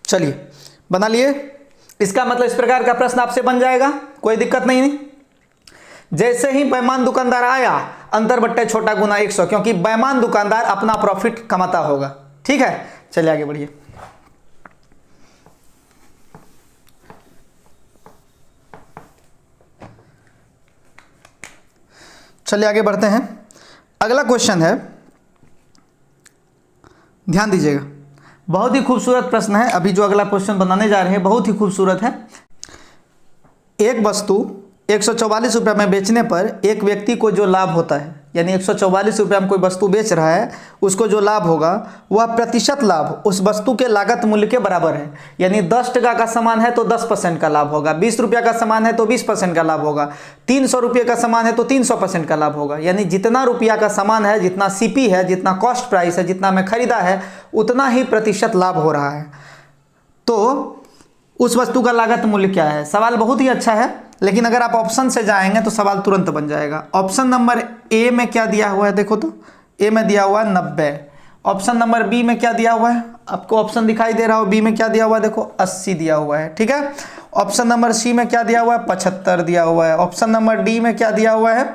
चलिए बना लिए। इसका मतलब इस प्रकार का प्रश्न आपसे बन जाएगा, कोई दिक्कत नहीं। जैसे ही बेईमान दुकानदार आया, अंतर बट्टे छोटा गुना 100, क्योंकि बेईमान दुकानदार अपना प्रॉफिट कमाता होगा। ठीक है, चलिए आगे बढ़िए। चलिए आगे बढ़ते हैं। अगला क्वेश्चन है, ध्यान दीजिएगा, बहुत ही खूबसूरत प्रश्न है। अभी जो अगला क्वेश्चन बनाने जा रहे हैं बहुत ही खूबसूरत है। एक वस्तु 144 रुपये में बेचने पर एक व्यक्ति को जो लाभ होता है, यानी 144 रुपये में कोई वस्तु बेच रहा है, उसको जो लाभ होगा वह प्रतिशत लाभ उस वस्तु के लागत मूल्य के बराबर है। यानी 10 टका का सामान है तो 10% का लाभ होगा, 20 रुपये का सामान है तो 20% का लाभ होगा, 300 रुपये का सामान है तो 300% का लाभ होगा। यानी जितना रुपया का सामान है, जितना सीपी है, जितना कॉस्ट प्राइस है, जितना मैं खरीदा है, उतना ही प्रतिशत लाभ हो रहा है। तो उस वस्तु का लागत मूल्य क्या है। सवाल बहुत ही अच्छा है, लेकिन अगर आप ऑप्शन से जाएंगे तो सवाल तुरंत बन जाएगा। ऑप्शन नंबर ए में क्या दिया हुआ है, देखो तो ए में दिया हुआ है 90। ऑप्शन नंबर बी में क्या दिया हुआ है, आपको ऑप्शन दिखाई दे रहा हो, बी में क्या दिया हुआ है, देखो 80 दिया हुआ है। ठीक है, ऑप्शन नंबर सी में क्या दिया हुआ है, 75 दिया हुआ है। ऑप्शन नंबर डी में क्या दिया हुआ है,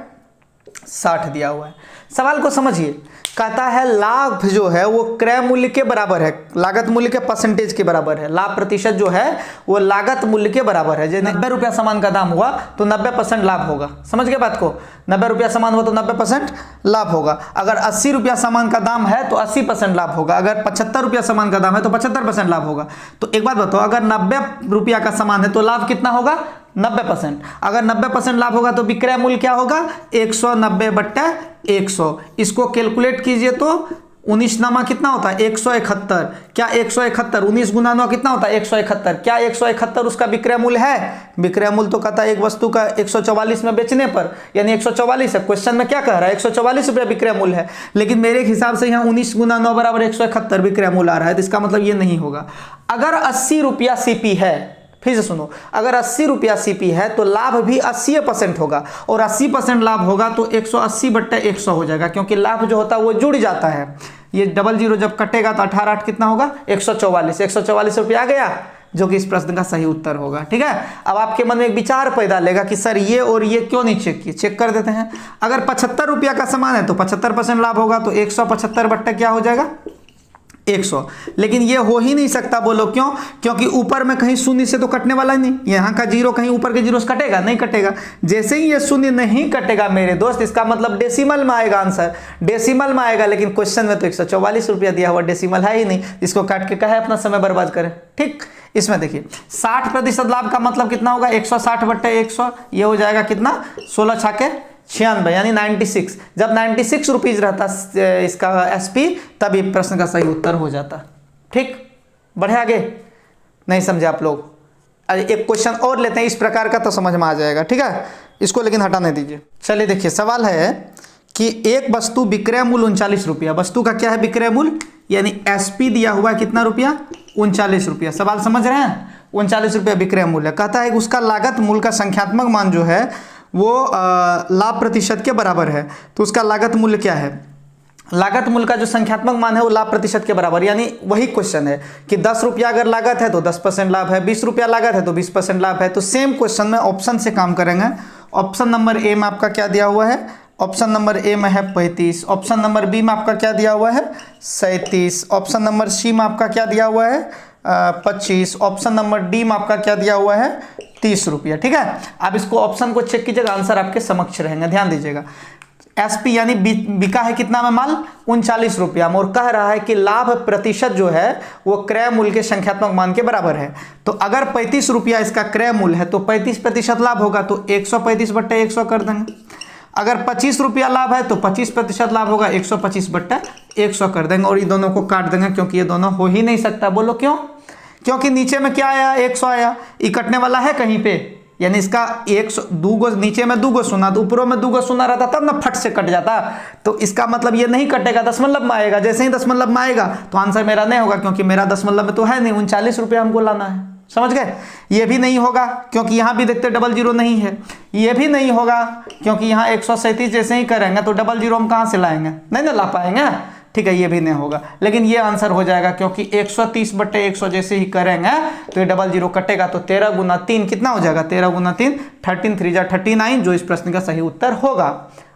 60 दिया हुआ है। सवाल को समझिए, कहता है लाभ जो है वो क्रय मूल्य के बराबर है, लागत मूल्य के परसेंटेज के बराबर है। लाभ प्रतिशत जो है वो लागत मूल्य के बराबर है। जैसे 90 रुपया सामान का दाम हुआ तो 90% लाभ होगा। समझ गए बात को, 90 रुपया सामान हुआ तो 90% लाभ होगा। अगर 80 रुपया सामान का दाम है तो 80% लाभ होगा। अगर 75 रुपया सामान का दाम है तो 75% लाभ होगा। तो एक बात बताओ, अगर 90 रुपया का सामान है तो लाभ कितना होगा, 90%। अगर 90% लाभ होगा तो विक्रय मूल्य क्या होगा, 190/100। इसको कैलकुलेट कीजिए तो 19 नामा कितना होता है, 171। क्या 171, 19 गुना 9 कितना होता है, 171। क्या 171 उसका विक्रय मूल्य है। विक्रय मूल्य तो कहता है एक वस्तु का 144 में बेचने पर, यानी 144 है। क्वेश्चन में क्या कह रहा है, 144 रुपया विक्रय मूल्य है, लेकिन मेरे हिसाब से यहाँ 19 गुना 9 बराबर 171 विक्रय मूल्य आ रहा है। तो इसका मतलब ये नहीं होगा। अगर 80 रुपया सीपी है, फिर से सुनो, अगर 80 रुपया सीपी है तो लाभ भी 80% होगा, और 80% लाभ होगा तो 180/100 हो जाएगा, क्योंकि लाभ जो होता है वो जुड़ जाता है। ये डबल जीरो जब कटेगा तो 18/8 कितना होगा, 144। 144 रुपया आ गया, जो कि इस प्रश्न का सही उत्तर होगा। ठीक है, अब आपके मन में एक विचार पैदा लेगा कि सर ये और ये क्यों नहीं चेक किए। चेक कर देते हैं। अगर 75 रुपया का सामान है तो 75% लाभ होगा, तो 175 क्या हो जाएगा, 100। लेकिन ये हो ही नहीं सकता, बोलो क्यों, क्योंकि ऊपर में कहीं शून्य से तो कटने वाला ही नहीं। यहाँ का जीरो कहीं ऊपर के जीरो से कटेगा, नहीं कटेगा। जैसे ही ये शून्य नहीं कटेगा मेरे दोस्त, इसका मतलब डेसिमल में आएगा आंसर, डेसिमल में आएगा। लेकिन क्वेश्चन में तो 144 रुपया दिया हुआ, डेसिमल है ही नहीं, इसको काट के कहे अपना समय बर्बाद करें। ठीक, इसमें देखिए 60% लाभ का मतलब कितना होगा, 160/100। ये हो जाएगा कितना, 16 छाके 96, यानी 96। जब 96 रुपीज रहता इसका एसपी, तब ये प्रश्न का सही उत्तर हो जाता। ठीक, बढ़े आगे, नहीं समझे आप लोग। अरे एक क्वेश्चन और लेते हैं इस प्रकार का, तो समझ में आ जाएगा। ठीक है, इसको लेकिन हटाने दीजिए। चलिए देखिए, सवाल है कि एक वस्तु विक्रय मूल्य 39 रुपया, वस्तु का क्या है विक्रय मूल्य, यानी एसपी दिया हुआ है कितना रुपया, 39 रुपया। सवाल समझ रहे हैं, 39 रुपया विक्रय मूल्य। कहता है कि उसका लागत मूल्य का संख्यात्मक मान जो है वो लाभ प्रतिशत के बराबर है। तो उसका लागत मूल्य क्या है, लागत मूल्य का जो संख्यात्मक मान है वो लाभ प्रतिशत के बराबर, यानी वही क्वेश्चन है कि 10 रुपया अगर लागत है तो 10% लाभ है, 20 रुपया लागत है तो 20% लाभ है। तो सेम क्वेश्चन में ऑप्शन से काम करेंगे। ऑप्शन नंबर ए में आपका क्या दिया हुआ है, ऑप्शन नंबर ए में है 35, ऑप्शन नंबर बी में आपका क्या दिया हुआ है 37, ऑप्शन नंबर सी में आपका क्या दिया हुआ है 25, ऑप्शन नंबर डी में आपका क्या दिया हुआ है 30 रुपया। ठीक है, आप इसको ऑप्शन को चेक कीजिएगा, आंसर आपके समक्ष रहेंगे। ध्यान दीजिएगा, एसपी यानी बिका है कितना में माल 39 रुपया में, और कह रहा है कि लाभ प्रतिशत जो है वो क्रय मूल्य के संख्यात्मक मान के बराबर है। तो अगर 35 रुपया इसका क्रय मूल्य है तो 35% लाभ होगा, तो 135/100 कर देंगे। अगर 25 रुपया लाभ है तो 25% लाभ होगा, 125/100 कर देंगे, और ये दोनों को काट देंगे क्योंकि ये दोनों हो ही नहीं सकता। बोलो क्यों, क्योंकि नीचे में क्या आया 100 आया, ये कटने वाला है कहीं पे, यानी इसका 100 2 नीचे में 2 सुना तो ऊपरों में 2 सुना रहता तब ना फट से कट जाता। तो इसका मतलब ये नहीं कटेगा, दशमलव में आएगा। जैसे ही दशमलव में आएगा तो आंसर मेरा नहीं होगा, क्योंकि मेरा दशमलव में तो है नहीं, 39 रुपया हमको लाना है। समझ गए, ये भी नहीं होगा क्योंकि यहाँ भी देखते 00 नहीं है, ये भी नहीं होगा क्योंकि यहाँ 137 जैसे ही करेंगे तो 00 हम कहाँ से लाएंगे, नहीं ना ला पाएंगे। ठीक है, ये भी नहीं होगा, लेकिन ये आंसर हो जाएगा क्योंकि 130/100 जैसे ही करेंगे तो ये 00 कटेगा, तो 13 गुना 3 कितना हो जाएगा, 13 गुना 3 13 3 जा 39, जो इस प्रश्न का सही उत्तर होगा।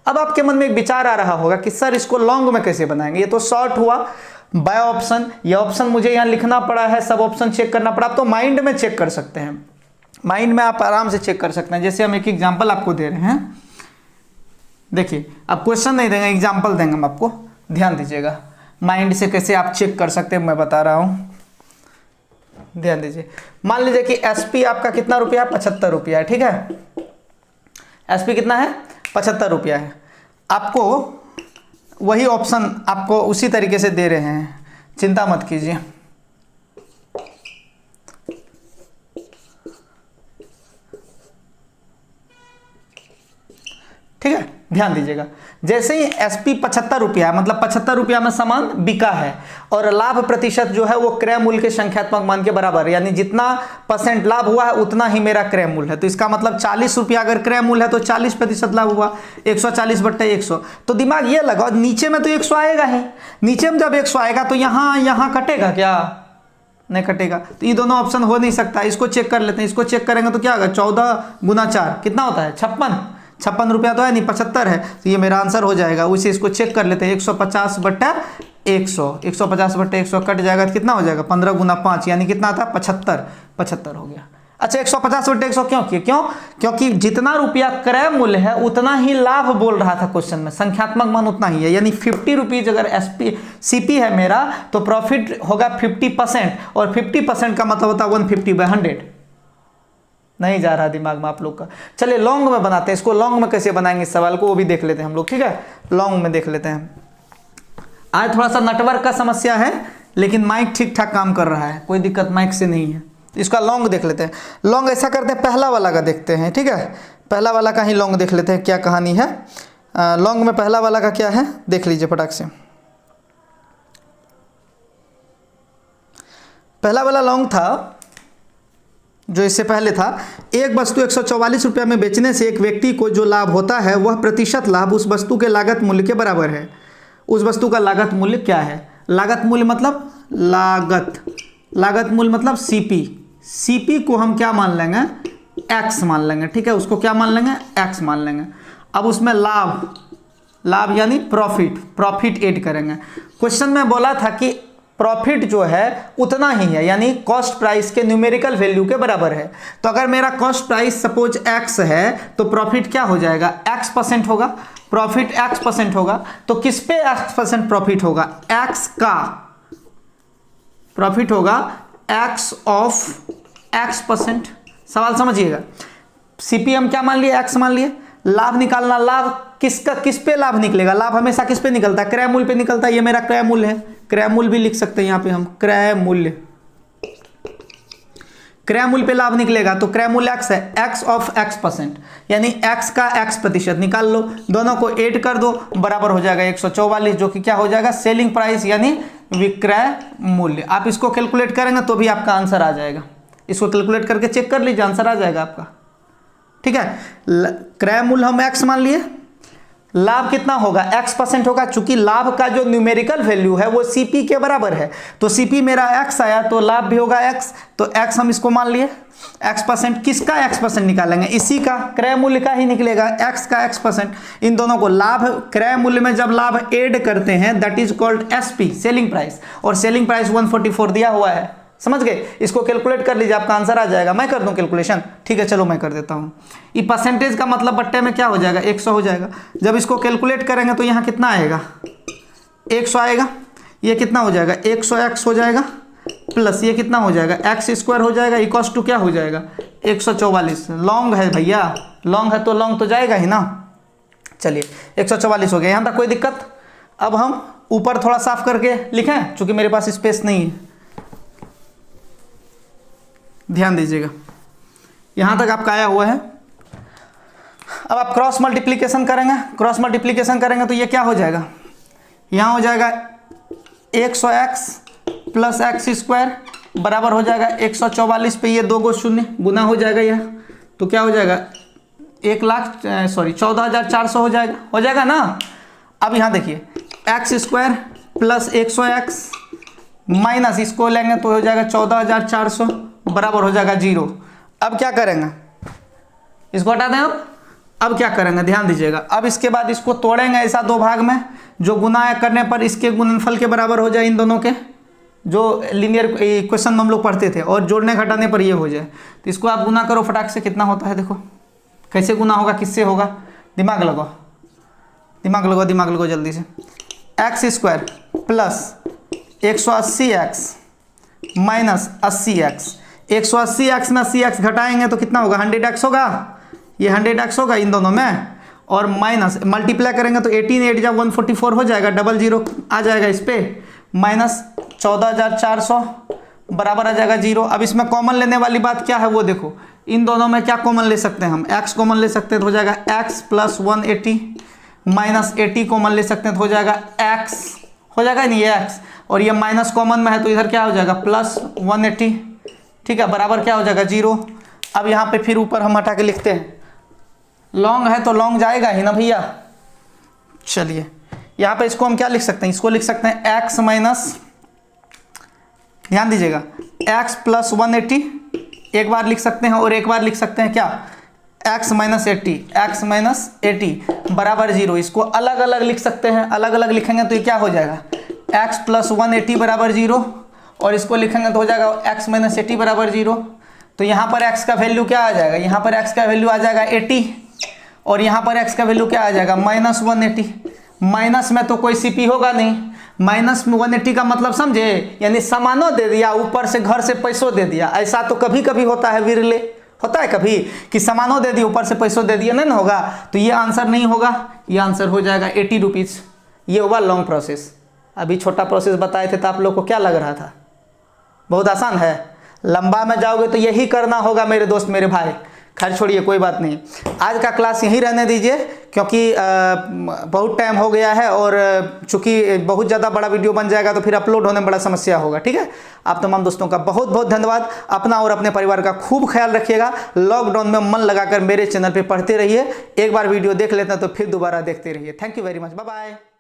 अब आपके मन में एक विचार आ रहा होगा कि सर इसको लॉन्ग में कैसे बनाएंगे, ये तो शॉर्ट हुआ बाय ऑप्शन, ये ऑप्शन मुझे यहाँ लिखना पड़ा है, सब ऑप्शन चेक करना पड़ा। आप तो माइंड में चेक कर सकते हैं, माइंड में आप आराम से चेक कर सकते हैं। जैसे हम एक एग्जाम्पल आपको दे रहे हैं, देखिए अब क्वेश्चन नहीं देंगे, एग्जाम्पल देंगे हम आपको, ध्यान दीजिएगा। माइंड से कैसे आप चेक कर सकते हैं मैं बता रहा हूं, ध्यान दीजिए। मान लीजिए कि एसपी आपका कितना रुपया, 75 रुपया है। ठीक है, एसपी कितना है 75 रुपया है। आपको वही ऑप्शन आपको उसी तरीके से दे रहे हैं, चिंता मत कीजिए। ठीक है, ध्यान दीजिएगा, जैसे ही एसपी 75 रुपया है, मतलब 75 रुपया में सामान बिका है, और लाभ प्रतिशत जो है वो क्रय मूल्य के संख्यात्मक मान के बराबर है, यानी जितना % लाभ हुआ है उतना ही मेरा क्रय मूल्य है। तो इसका मतलब 40 रुपया अगर क्रय मूल्य है तो 40% लाभ हुआ, 140/100। तो दिमाग ये लगाओ, नीचे में तो 100 आएगा ही, नीचे में जब 100 आएगा तो यहाँ कटेगा क्या, नहीं कटेगा। तो ये दोनों ऑप्शन हो नहीं सकता। इसको चेक कर लेते हैं, इसको चेक करेंगे तो क्या होगा, 14 गुना 4 कितना होता है 56 रुपया तो है नहीं, 75 है, तो ये मेरा आंसर हो जाएगा। उसे इसको चेक कर लेते हैं, 150/100, 150/100 कट जाएगा तो कितना हो जाएगा, 15 गुना 5 यानी कितना आता है 75 हो गया। अच्छा, 150/100 क्यों किए, क्योंकि जितना रुपया क्रय मूल्य है उतना ही लाभ बोल रहा था क्वेश्चन में, संख्यात्मक मान उतना ही है, यानी 50 रुपीज अगर सीपी है मेरा तो प्रॉफिट होगा 50%, और 50% का मतलब होता है 150/100। नहीं जा रहा दिमाग में आप लोग का। चलिए लॉन्ग में बनाते हैं इसको, लॉन्ग में कैसे बनाएंगे इस सवाल को वो भी देख लेते हैं हम लोग। ठीक है, लॉन्ग में देख लेते हैं। आज थोड़ा सा नेटवर्क का समस्या है, लेकिन माइक ठीक ठाक काम कर रहा है, कोई दिक्कत माइक से नहीं है। इसका लॉन्ग देख लेते हैं। लॉन्ग ऐसा करते हैं, पहला वाला का देखते हैं। ठीक है, पहला वाला का ही लॉन्ग देख लेते हैं, क्या कहानी है लॉन्ग में। पहला वाला का क्या है देख लीजिए फटाक से। पहला वाला लॉन्ग था जो इससे पहले था, एक वस्तु 144 रुपया में बेचने से एक व्यक्ति को जो लाभ होता है वह प्रतिशत लाभ उस वस्तु के लागत मूल्य के बराबर है। उस वस्तु का लागत मूल्य क्या है, लागत मूल्य मतलब लागत मूल्य मतलब सीपी को हम क्या मान लेंगे, एक्स मान लेंगे। ठीक है, उसको क्या मान लेंगे, एक्स मान लेंगे। अब उसमें लाभ यानी प्रॉफिट ऐड करेंगे। क्वेश्चन में बोला था कि प्रॉफिट जो है उतना ही है, यानी कॉस्ट प्राइस के न्यूमेरिकल वैल्यू के बराबर है। तो अगर मेरा कॉस्ट प्राइस सपोज x है तो प्रॉफिट क्या हो जाएगा, x% होगा, प्रॉफिट x% होगा। तो किस पे x% प्रॉफिट होगा, x का प्रॉफिट होगा x ऑफ x%। सवाल समझिएगा, सीपीएम क्या मान लिए, x मान लिए। लाभ निकालना, लाभ किस पे लाभ निकलेगा, लाभ हमेशा किस पे निकलता है, क्रय मूल्य पे निकलता है। ये मेरा क्रय मूल्य है, क्रय मूल्य भी लिख सकते हैं यहाँ पे हम, क्रय मूल्य पे लाभ निकलेगा। तो क्रय मूल्य x है, x ऑफ x%, यानी x का x% निकाल लो, दोनों को ऐड कर दो, बराबर हो जाएगा 144, जो कि क्या हो जाएगा, सेलिंग प्राइस यानी विक्रय मूल्य। आप इसको कैलकुलेट करेंगे तो भी आपका आंसर आ जाएगा। इसको कैलकुलेट करके चेक कर लीजिए, आंसर आ जाएगा आपका। ठीक है, क्रय मूल्य हम x मान लिए, लाभ कितना होगा x% होगा, चूंकि लाभ का जो न्यूमेरिकल वैल्यू है वो CP के बराबर है, तो CP मेरा x आया तो लाभ भी होगा x, तो x हम इसको मान लिए x%। किसका x% निकालेंगे, इसी का क्रय मूल्य का ही निकलेगा, x का x%। इन दोनों को लाभ क्रय मूल्य में जब लाभ ऐड करते हैं that is called SP selling price, और सेलिंग प्राइस 144 दिया हुआ है, समझ गए। इसको कैलकुलेट कर लीजिए, आपका आंसर आ जाएगा। मैं कर दूं कैलकुलेशन, ठीक है चलो मैं कर देता हूं। ये परसेंटेज का मतलब बट्टे में क्या हो जाएगा 100 हो जाएगा। जब इसको कैलकुलेट करेंगे तो यहाँ कितना आएगा 100 आएगा, ये कितना हो जाएगा 100x हो जाएगा, प्लस ये कितना हो जाएगा x² हो जाएगा, इक्वल्स टू क्या हो जाएगा 144। लॉन्ग है भैया, लॉन्ग है तो लॉन्ग तो जाएगा ही ना। चलिए 144 हो गया, यहाँ तक कोई दिक्कत। अब हम ऊपर थोड़ा साफ करके लिखें, चूंकि मेरे पास स्पेस नहीं है, ध्यान दीजिएगा यहां तक आपका आया हुआ है। अब आप क्रॉस मल्टीप्लिकेशन करेंगे, क्रॉस मल्टीप्लिकेशन करेंगे तो ये क्या हो जाएगा, यहां हो जाएगा 100x प्लस x² बराबर हो जाएगा 144 पे ये 2 गो शून्य गुना हो जाएगा यह, तो क्या हो जाएगा 14,400 हो जाएगा ना। अब यहां देखिए x² प्लस 100x माइनस इसको लेंगे तो हो जाएगा 14,400 बराबर हो जाएगा 0। अब क्या करेंगे, इसको हटा दें। अब क्या करेंगे ध्यान दीजिएगा, अब इसके बाद इसको तोड़ेंगे ऐसा 2 भाग में, जो गुना करने पर इसके गुणनफल के बराबर हो जाए इन दोनों के, जो लीनियर इक्वेशन में हम लोग पढ़ते थे, और जोड़ने घटाने पर ये हो जाए। तो इसको आप गुना करो फटाक से, कितना होता है देखो, कैसे गुना होगा, किससे होगा, दिमाग लगाओ दिमाग लगाओ दिमाग लगाओ जल्दी से। x² plus 180x minus 80x, 180x में 80x घटाएंगे तो कितना होगा 100x होगा, ये 100x होगा इन दोनों में, और माइनस मल्टीप्लाई करेंगे तो 18 8 जब 144 हो जाएगा, डबल 0 आ जाएगा इस पे, माइनस 14,400 बराबर आ जाएगा 0। अब इसमें कॉमन लेने वाली बात क्या है वो देखो, इन दोनों में क्या कॉमन ले सकते हैं हम, x कॉमन ले सकते हैं तो हो जाएगा x प्लस 180 माइनस 80 कॉमन ले सकते हैं तो हो जाएगा x, हो जाएगा नहीं ये x, और ये माइनस कॉमन में है तो इधर क्या हो जाएगा प्लस 180, ठीक है, बराबर क्या हो जाएगा 0। अब यहाँ पे फिर ऊपर हम हटा के लिखते हैं, लॉन्ग है तो लॉन्ग जाएगा ही ना भैया। चलिए यहाँ पे इसको हम क्या लिख सकते हैं, इसको लिख सकते हैं x माइनस, ध्यान दीजिएगा x प्लस 180 एक बार लिख सकते हैं, और एक बार लिख सकते हैं क्या x माइनस 80 बराबर 0। इसको अलग अलग लिख सकते हैं, अलग अलग लिखेंगे तो ये क्या हो जाएगा x प्लस 180 बराबर 0, और इसको लिखेंगे तो हो जाएगा x माइनस 80 बराबर 0। तो यहाँ पर x का वैल्यू क्या आ जाएगा, यहाँ पर x का वैल्यू आ जाएगा 80, और यहाँ पर x का वैल्यू क्या आ जाएगा माइनस 180। माइनस में तो कोई CP होगा नहीं, माइनस में 180 का मतलब समझे, यानी सामानों दे दिया, ऊपर से घर से पैसों दे दिया। ऐसा तो कभी कभी होता है विरले, होता है कभी कि सामानों दे दिए ऊपर से पैसों दे दिए, नहीं ना होगा, तो ये आंसर नहीं होगा, ये आंसर हो जाएगा 80 रुपीज़। ये होगा लॉन्ग प्रोसेस। अभी छोटा प्रोसेस बताए थे तो आप लोग को क्या लग रहा था, बहुत आसान है। लंबा में जाओगे तो यही करना होगा मेरे दोस्त मेरे भाई। खैर छोड़िए कोई बात नहीं, आज का क्लास यहीं रहने दीजिए, क्योंकि बहुत टाइम हो गया है, और चूंकि बहुत ज़्यादा बड़ा वीडियो बन जाएगा तो फिर अपलोड होने में बड़ा समस्या होगा। ठीक है, आप तमाम दोस्तों का बहुत बहुत धन्यवाद। अपना और अपने परिवार का खूब ख्याल रखिएगा। लॉकडाउन में मन लगाकर मेरे चैनल पर पढ़ते रहिए। एक बार वीडियो देख लेते हैं तो फिर दोबारा देखते रहिए। Thank you very much, bye bye.